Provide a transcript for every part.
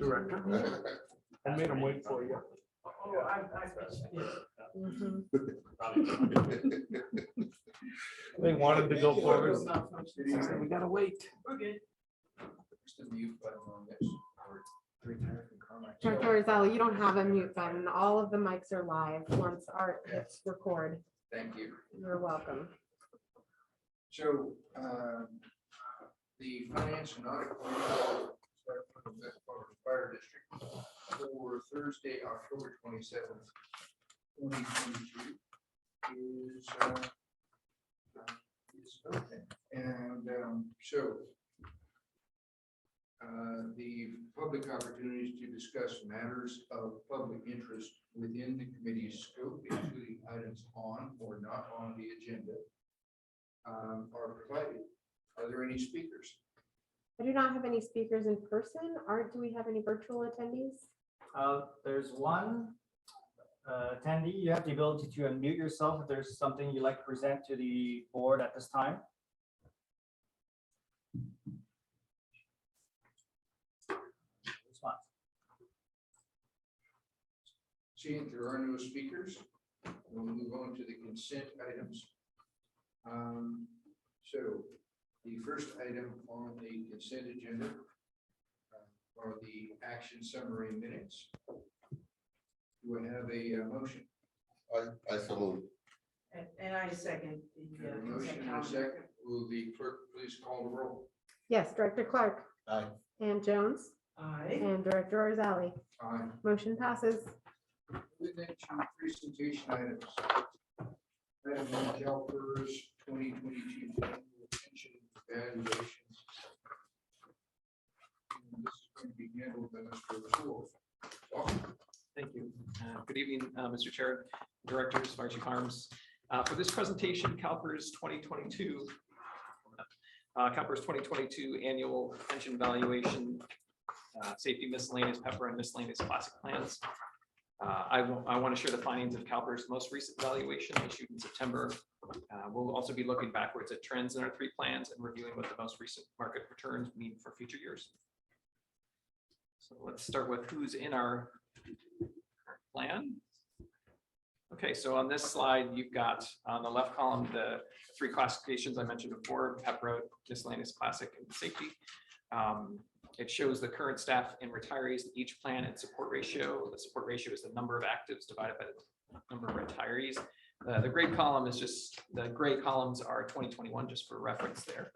Director. I made him wait for you. Oh, I Mhm. They wanted to go forward. I said, we gotta wait. We're good. Director Orzali, you don't have a mute button. All of the mics are live once Art hits record. Thank you. You're welcome. So, the finance and audit committee for the fire district for Thursday, October 27th, 2022 is open. And so the public opportunities to discuss matters of public interest within the committee's scope, including items on or not on the agenda, are provided. Are there any speakers? I do not have any speakers in person. Art, do we have any virtual attendees? There's one attendee. You have the ability to unmute yourself if there's something you'd like to present to the board at this time. Seeing there are no speakers, we'll move on to the consent items. So the first item on the consent agenda are the action summary minutes. Do I have a motion? I so move. And I second We have a the motion consent and a calendar. second. Will the clerk please call the roll? Yes, Director Clark Aye. and Jones Aye. and Director Orzali. Aye. Motion passes. With that, presentation items. Item one, CalPERS 2022 annual pension evaluations. And this is going to be handled by Mr. Sewell. Thank you. Good evening, Mr. Chair, Directors, Fire Chief Arms. For this presentation, CalPERS 2022 annual pension valuation, safety miscellaneous pepper and miscellaneous classic plans. I want to share the findings of CalPERS' most recent valuation issued in September. We'll also be looking backwards at trends in our three plans and reviewing what the most recent market returns mean for future years. So let's start with who's in our plan. Okay, so on this slide, you've got on the left column the three classifications I mentioned before: pepper, miscellaneous, classic, and safety. It shows the current staff and retirees, each plan and support ratio. The support ratio is the number of actives divided by the number of retirees. The gray column is just, the gray columns are 2021, just for reference there.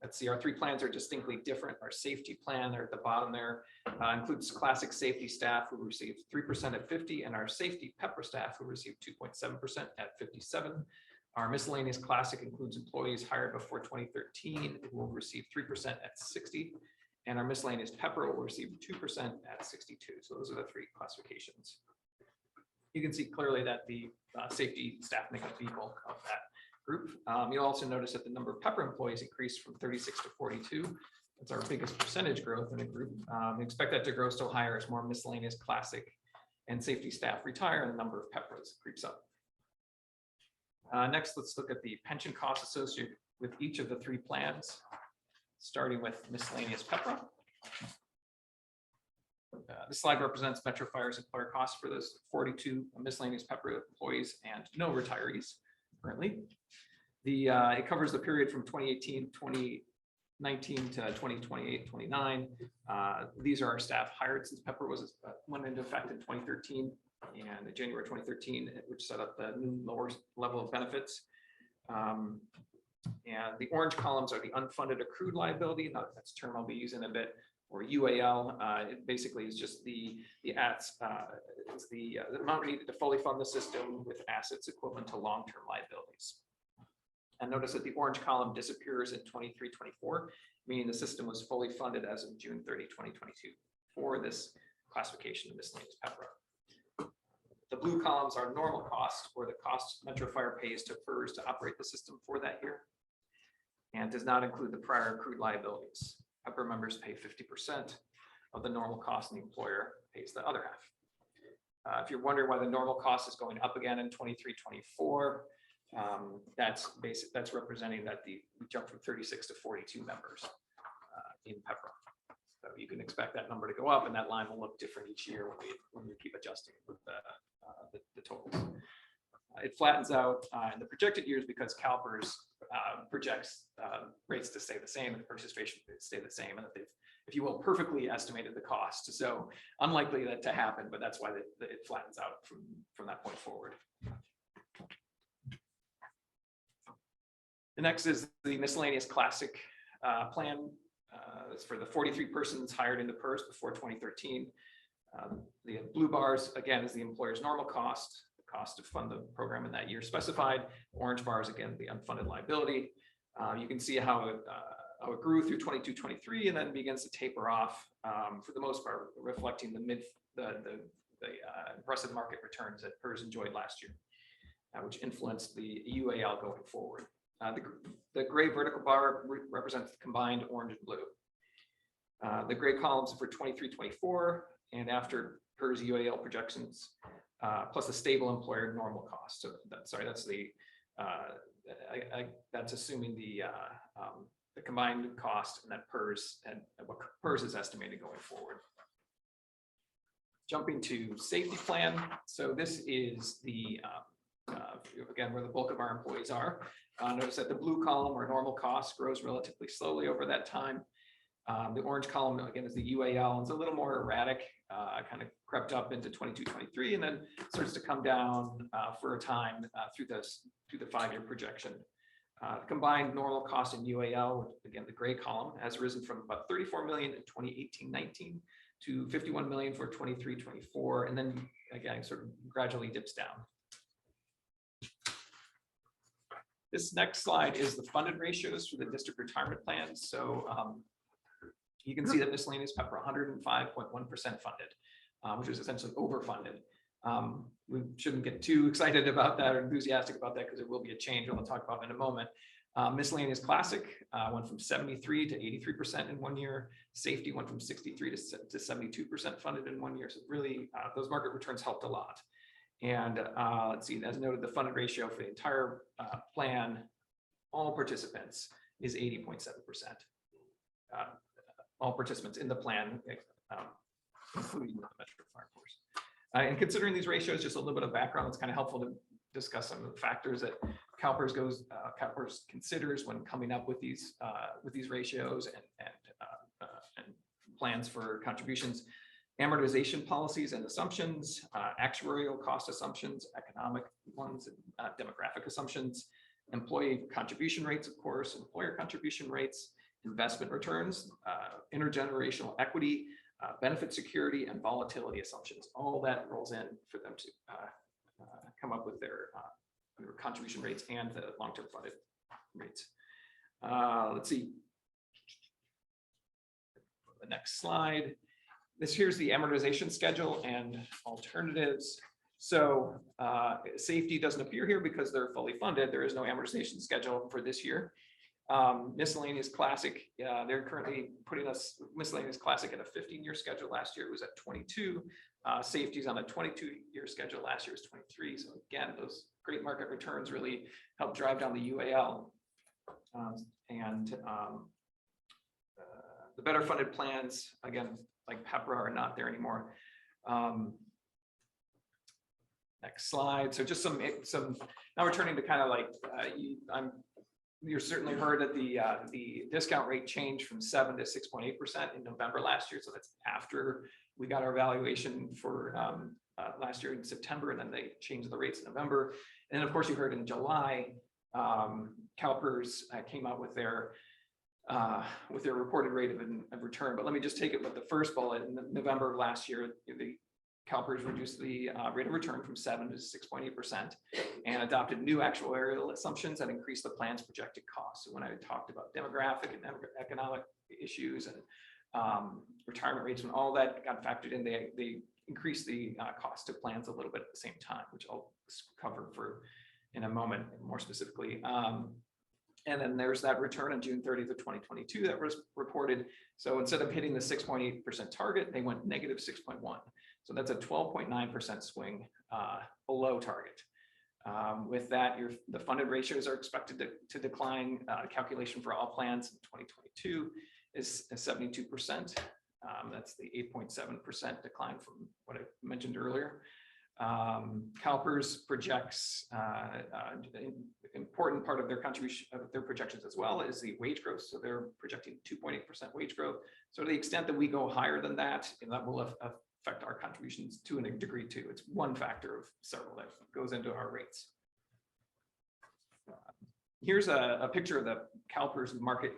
Let's see, our three plans are distinctly different. Our safety plan, there at the bottom there, includes classic safety staff who received 3% at 50, and our safety pepper staff who received 2.7% at 57. Our miscellaneous classic includes employees hired before 2013 who will receive 3% at 60, and our miscellaneous pepper will receive 2% at 62. So those are the three classifications. You can see clearly that the safety staff make up the bulk of that group. You'll also notice that the number of pepper employees increased from 36 to 42. That's our biggest percentage growth in the group. We expect that to grow still higher as more miscellaneous classic and safety staff retire and the number of peppers creeps up. Next, let's look at the pension costs associated with each of the three plans, starting with miscellaneous pepper. This slide represents Metro Fire's employer costs for those 42 miscellaneous pepper employees and no retirees currently. It covers the period from 2018, 2019 to 2028, 29. These are our staff hired since pepper went into effect in 2013 and January 2013, which set up the new lower level of benefits. And the orange columns are the unfunded accrued liability. That's a term I'll be using a bit, or UAL. It basically is just the amount needed to fully fund the system with assets equivalent to long-term liabilities. And notice that the orange column disappears in 23-24, meaning the system was fully funded as of June 30, 2022 for this classification of miscellaneous pepper. The blue columns are normal costs, or the cost Metro Fire pays to PERS to operate the system for that year, and does not include the prior accrued liabilities. Pepper members pay 50% of the normal cost, and the employer pays the other half. If you're wondering why the normal cost is going up again in 23-24, that's representing that we jumped from 36 to 42 members in pepper. So you can expect that number to go up, and that line will look different each year when we keep adjusting with the totals. It flattens out in the projected years because CalPERS projects rates to stay the same and the participation rates stay the same, and that they've, if you will, perfectly estimated the cost. So unlikely that to happen, but that's why it flattens out from that point forward. The next is the miscellaneous classic plan. It's for the 43 persons hired into PERS before 2013. The blue bars, again, is the employer's normal cost, the cost to fund the program in that year specified. Orange bars, again, the unfunded liability. You can see how it grew through 22-23 and then begins to taper off, for the most part, reflecting the impressive market returns that PERS enjoyed last year, which influenced the UAL going forward. The gray vertical bar represents the combined orange and blue. The gray columns for 23-24 and after PERS UAL projections, plus a stable employer normal cost. So that's the that's assuming the combined cost and that PERS and what PERS is estimated going forward. Jumping to safety plan. So this is the again where the bulk of our employees are. Notice that the blue column or normal cost grows relatively slowly over that time. The orange column, again, is the UAL, and it's a little more erratic, kind of crept up into 22-23 and then starts to come down for a time through the 5-year projection. Combined normal cost in UAL, again, the gray column, has risen from about 34 million in 2018-19 to 51 million for 23-24, and then again, sort of gradually dips down. This next slide is the funded ratios for the district retirement plans. So you can see that miscellaneous PEP are 105.1% funded, which is essentially overfunded. We shouldn't get too excited about that or enthusiastic about that because there will be a change I'll talk about in a moment. Miscellaneous classic went from 73 to 83% in 1 year. Safety went from 63 to 72% funded in 1 year. So really, those market returns helped a lot. And let's see, as noted, the funded ratio for the entire plan, all participants, is 80.7%. All participants in the plan, including the Metro Fire Force. And considering these ratios, just a little bit of background, it's kind of helpful to discuss some of the factors that CalPERS considers when coming up with these ratios and plans for contributions. Amortization policies and assumptions, actuarial cost assumptions, economic ones, demographic assumptions, employee contribution rates, of course, employer contribution rates, investment returns, intergenerational equity, benefit security, and volatility assumptions. All that rolls in for them to come up with their contribution rates and the long-term funded rates. Let's see. The next slide. Here's the amortization schedule and alternatives. So safety doesn't appear here because they're fully funded. There is no amortization schedule for this year. Miscellaneous classic, they're currently putting us miscellaneous classic at a 15-year schedule. Last year it was at 22. Safety's on a 22-year schedule. Last year was 23. So again, those great market returns really help drive down the UAL. The better funded plans, again, like PEPRA, are not there anymore. Next slide. So just some now we're turning to kind of like you've certainly heard that the discount rate changed from 7 to 6.8% in November last year. So that's after we got our valuation for last year in September, and then they changed the rates in November. And then of course you heard in July, CalPERS came out with their reported rate of return. But let me just take it with the first bullet. In November of last year, the CalPERS reduced the rate of return from 7 to 6.8% and adopted new actuarial assumptions that increased the plan's projected costs. So when I talked about demographic and economic issues and retirement rates, when all that got factored in, they increased the cost of plans a little bit at the same time, which I'll cover in a moment more specifically. And then there's that return on June 30th of 2022 that was reported. So instead of hitting the 6.8% target, they went negative 6.1. So that's a 12.9% swing below target. With that, the funded ratios are expected to decline. Calculation for all plans in 2022 is 72%. That's the 8.7% decline from what I mentioned earlier. CalPERS projects an important part of their contribution of their projections as well is the wage growth. So they're projecting 2.8% wage growth. So to the extent that we go higher than that, and that will affect our contributions to a degree too. It's one factor of several that goes into our rates. Here's a picture of the CalPERS market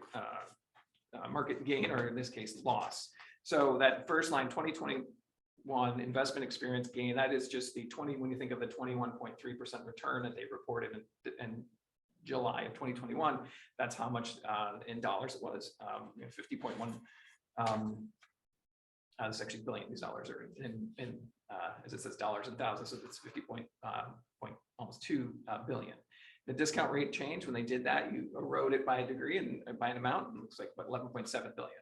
market gain, or in this case, loss. So that first line, 2021 investment experience gain, that is just the 20, when you think of the 21.3% return that they reported in July of 2021, that's how much in dollars it was, 50.1. It's actually billion. These dollars are in as it says dollars and thousands, so it's almost 2 billion. The discount rate change, when they did that, you erode it by a degree and by an amount, it looks like about 11.7 billion.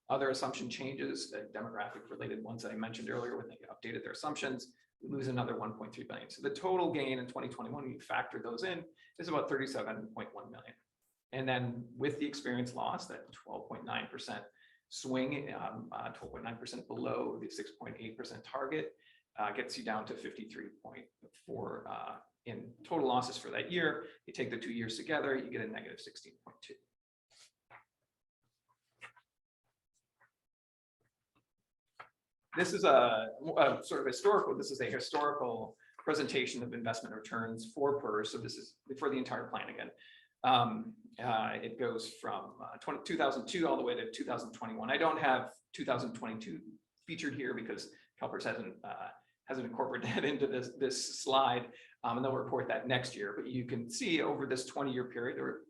Other assumption changes, the demographic related ones that I mentioned earlier, when they updated their assumptions, we lose another 1.3 billion. So the total gain in 2021, when you factor those in, is about 37.1 million. And then with the experience loss, that 12.9% swing, 12.9% below the 6.8% target, gets you down to 53.4 in total losses for that year. You take the 2 years together, you get a negative 16.2. This is a sort of historical, this is a historical presentation of investment returns for PERS. So this is for the entire plan again. It goes from 2002 all the way to 2021. I don't have 2022 featured here because CalPERS hasn't incorporated that into this slide, and they'll report that next year. But you can see over this 20-year period, there were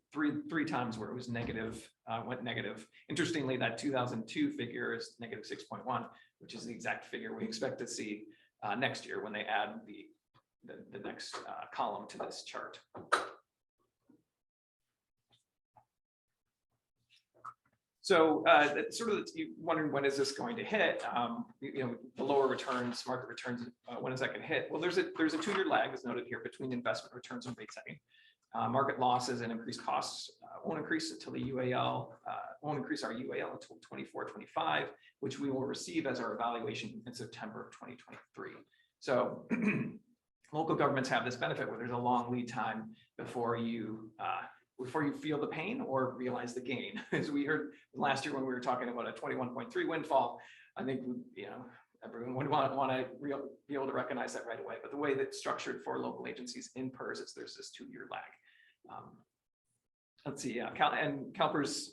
three times where it was negative, went negative. Interestingly, that 2002 figure is negative 6.1, which is the exact figure we expect to see next year when they add the next column to this chart. So sort of you wondering, when is this going to hit? The lower returns, market returns, when is that going to hit? Well, there's a 2-year lag, as noted here, between investment returns and rate setting. Market losses and increased costs won't increase until the UAL, won't increase our UAL until 24-25, which we will receive as our evaluation in September of 2023. So local governments have this benefit where there's a long lead time before you feel the pain or realize the gain. As we heard last year when we were talking about a 21.3 windfall, I think everyone would want to be able to recognize that right away. But the way that's structured for local agencies in PERS is there's this 2-year lag. Let's see, CalPERS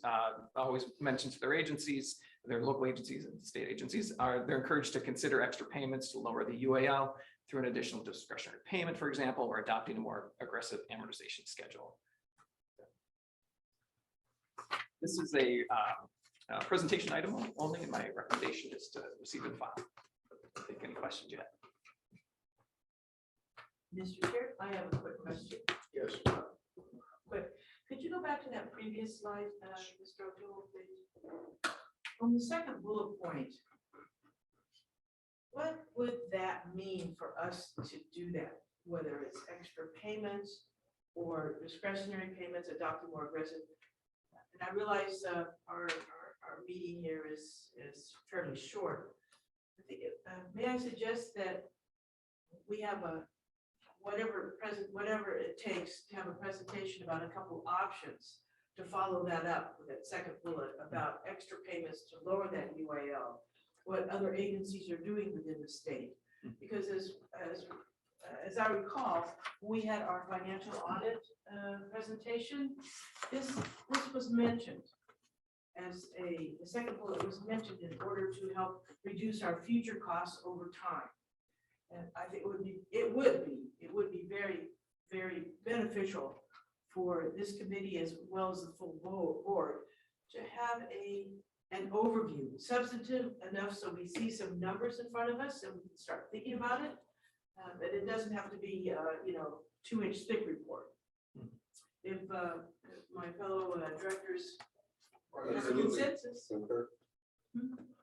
always mentions their agencies, their local agencies and state agencies, they're encouraged to consider extra payments to lower the UAL through an additional discretionary payment, for example, or adopting a more aggressive amortization schedule. This is a presentation item only, and my recommendation is to receive and file. I think any questions yet? Mr. Chair, I have a quick question. Yes. Quick, could you go back to that previous slide, Mr. O'Toole, please? On the second bullet point, what would that mean for us to do that? Whether it's extra payments or discretionary payments, adopting more aggressive. And I realize our meeting here is fairly short. May I suggest that we have whatever it takes to have a presentation about a couple options to follow that up with that second bullet about extra payments to lower that UAL, what other agencies are doing within the state. Because as I recall, we had our financial audit presentation. This was mentioned as the second bullet was mentioned in order to help reduce our future costs over time. And I think it would be very, very beneficial for this committee as well as the full board to have an overview, substantive enough so we see some numbers in front of us and we can start thinking about it. But it doesn't have to be 2-inch thick report. If my fellow directors have a consensus.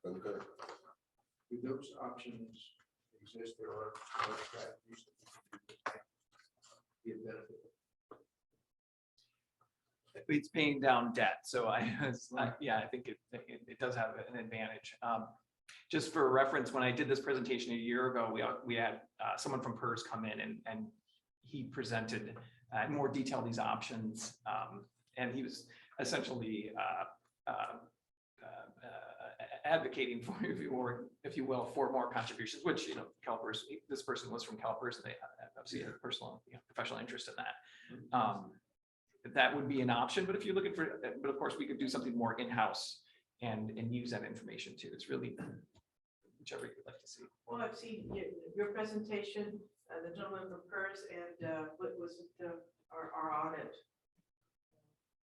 Concur. Do those options exist? There are strategies that be a benefit. It's paying down debt, so I think it does have an advantage. just for reference, when I did this presentation a year ago, we had someone from PERS come in and he presented in more detail these options. And he was essentially advocating for, if you will, for more contributions, which, CalPERS, this person was from CalPERS, and they obviously had a personal, professional interest in that. That would be an option, but if you're looking for, but of course, we could do something more in-house and use that information too. It's really whichever you'd like to see. Well, I've seen your presentation, the gentleman from PERS, and what was it, our audit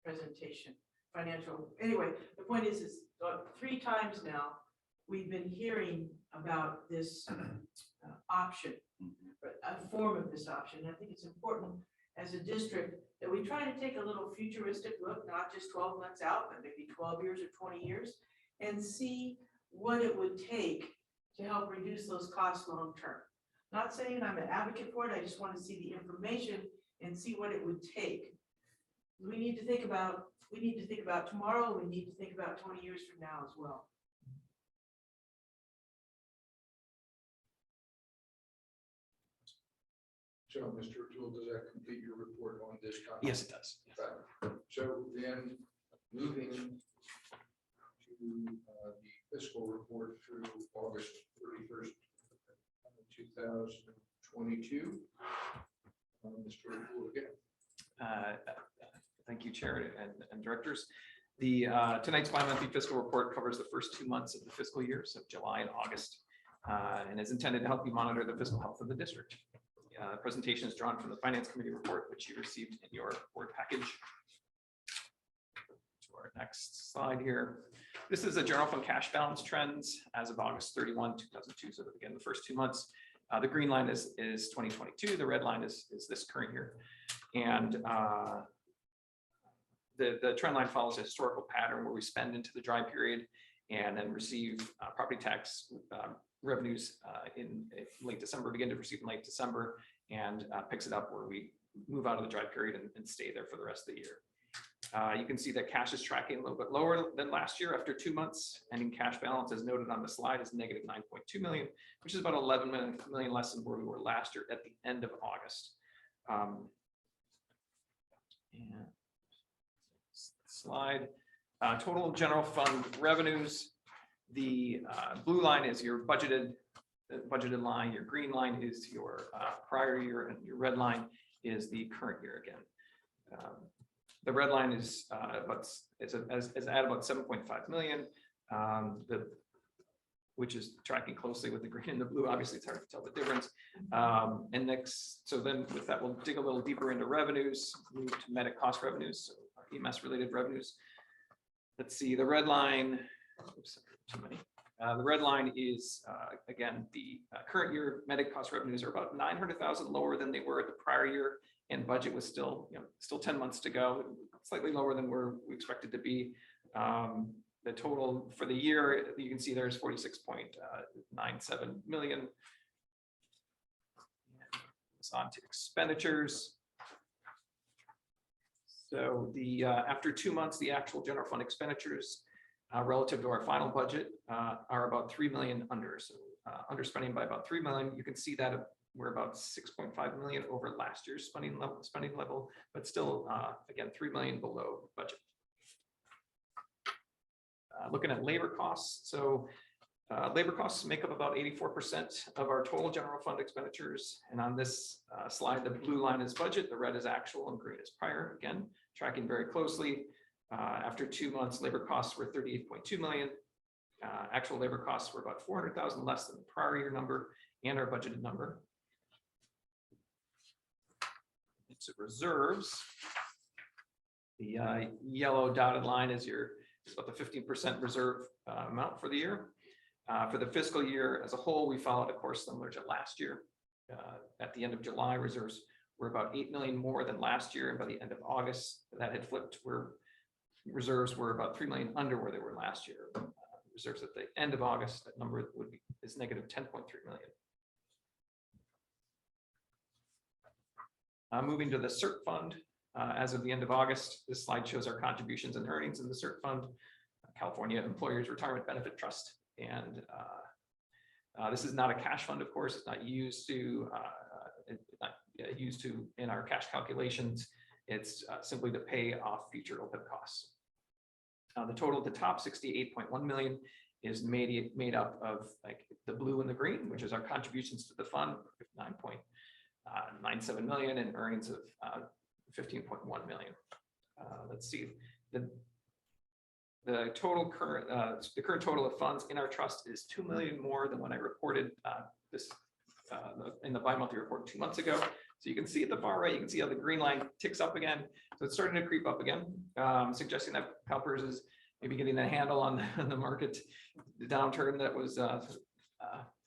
presentation, financial. Anyway, the point is 3 times now, we've been hearing about this option, a form of this option. And I think it's important as a district that we try to take a little futuristic look, not just 12 months out, but maybe 12 years or 20 years, and see what it would take to help reduce those costs long-term. Not saying I'm an advocate for it, I just want to see the information and see what it would take. We need to think about tomorrow, we need to think about 20 years from now as well. So, Mr. O'Toole, does that complete your report on this topic? Yes, it does. Right. So then, moving to the fiscal report through August 31st, 2022. Mr. O'Toole again. Thank you, Chair and Directors. The tonight's bi-monthly fiscal report covers the first 2 months of the fiscal year, so July and August, and is intended to help you monitor the fiscal health of the district. Presentation is drawn from the Finance Committee report, which you received in your board package. To our next slide here. This is a general fund cash balance trends as of August 31, 2002. So again, the first 2 months. The green line is 2022. The red line is this current year. And the trend line follows a historical pattern where we spend into the dry period and then receive property tax revenues in late December, begin to receive in late December, and picks it up where we move out of the dry period and stay there for the rest of the year. You can see that cash is tracking a little bit lower than last year after 2 months. Ending cash balance, as noted on the slide, is negative 9.2 million, which is about 11 million less than where we were last year at the end of August. And slide, total general fund revenues. The blue line is your budgeted line, your green line is your prior year, and your red line is the current year again. The red line is at about 7.5 million, which is tracking closely with the green and the blue. Obviously, it's hard to tell the difference. And next, so then with that, we'll dig a little deeper into revenues, move to medic cost revenues, so EMS related revenues. Let's see, the red line, oops, too many. The red line is, again, the current year medic cost revenues are about 900,000 lower than they were at the prior year, and budget was still 10 months to go, slightly lower than where we expected to be. The total for the year, you can see there's 46.97 million. It's on to expenditures. So the after 2 months, the actual general fund expenditures relative to our final budget are about 3 million under. So underspending by about 3 million. You can see that we're about 6.5 million over last year's spending level, but still, again, 3 million below budget. Looking at labor costs. So labor costs make up about 84% of our total general fund expenditures. And on this slide, the blue line is budget, the red is actual, and green is prior. Again, tracking very closely. After 2 months, labor costs were 38.2 million. Actual labor costs were about 400,000 less than the prior year number and our budgeted number. It's reserves. The yellow dotted line is about the 15% reserve amount for the year. For the fiscal year as a whole, we followed a course similar to last year. At the end of July, reserves were about 8 million more than last year, and by the end of August, that had flipped where reserves were about 3 million under where they were last year. Reserves at the end of August, that number is negative 10.3 million. Moving to the CERT fund, as of the end of August, this slide shows our contributions and earnings in the CERT fund, California Employers Retirement Benefit Trust. And this is not a cash fund, of course. It's not used to in our cash calculations. It's simply to pay off future OPEB costs. The total at the top, 68.1 million, is made up of like the blue and the green, which is our contributions to the fund, 9.97 million, and earnings of 15.1 million. Let's see, the current total of funds in our trust is 2 million more than when I reported in the bi-monthly report 2 months ago. So you can see at the far right, you can see how the green line ticks up again. So it's starting to creep up again, suggesting that CalPERS is maybe getting a handle on the market, the downturn that was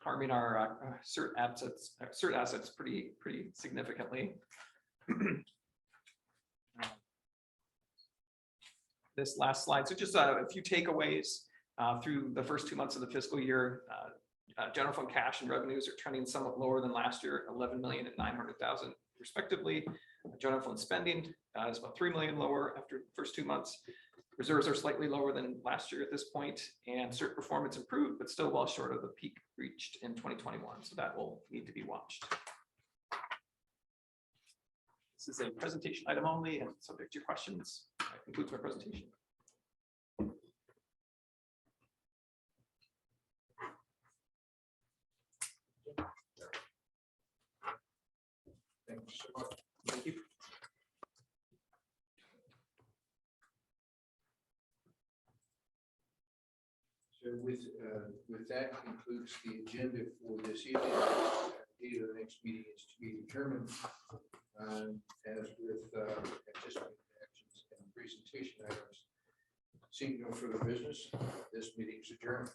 harming our cert assets pretty significantly. This last slide. So just a few takeaways through the first 2 months of the fiscal year. General fund cash and revenues are trending somewhat lower than last year, 11 million and 900,000 respectively. General fund spending is about 3 million lower after the first 2 months. Reserves are slightly lower than last year at this point, and cert performance improved, but still well short of the peak reached in 2021. So that will need to be watched. This is a presentation item only and subject to your questions. That concludes my presentation. Thank you so much. Thank you. So with that concludes the agenda for this evening. Date of the next meeting is to be determined. As with anticipated actions and presentation items, seeing no further business, this meeting is adjourned.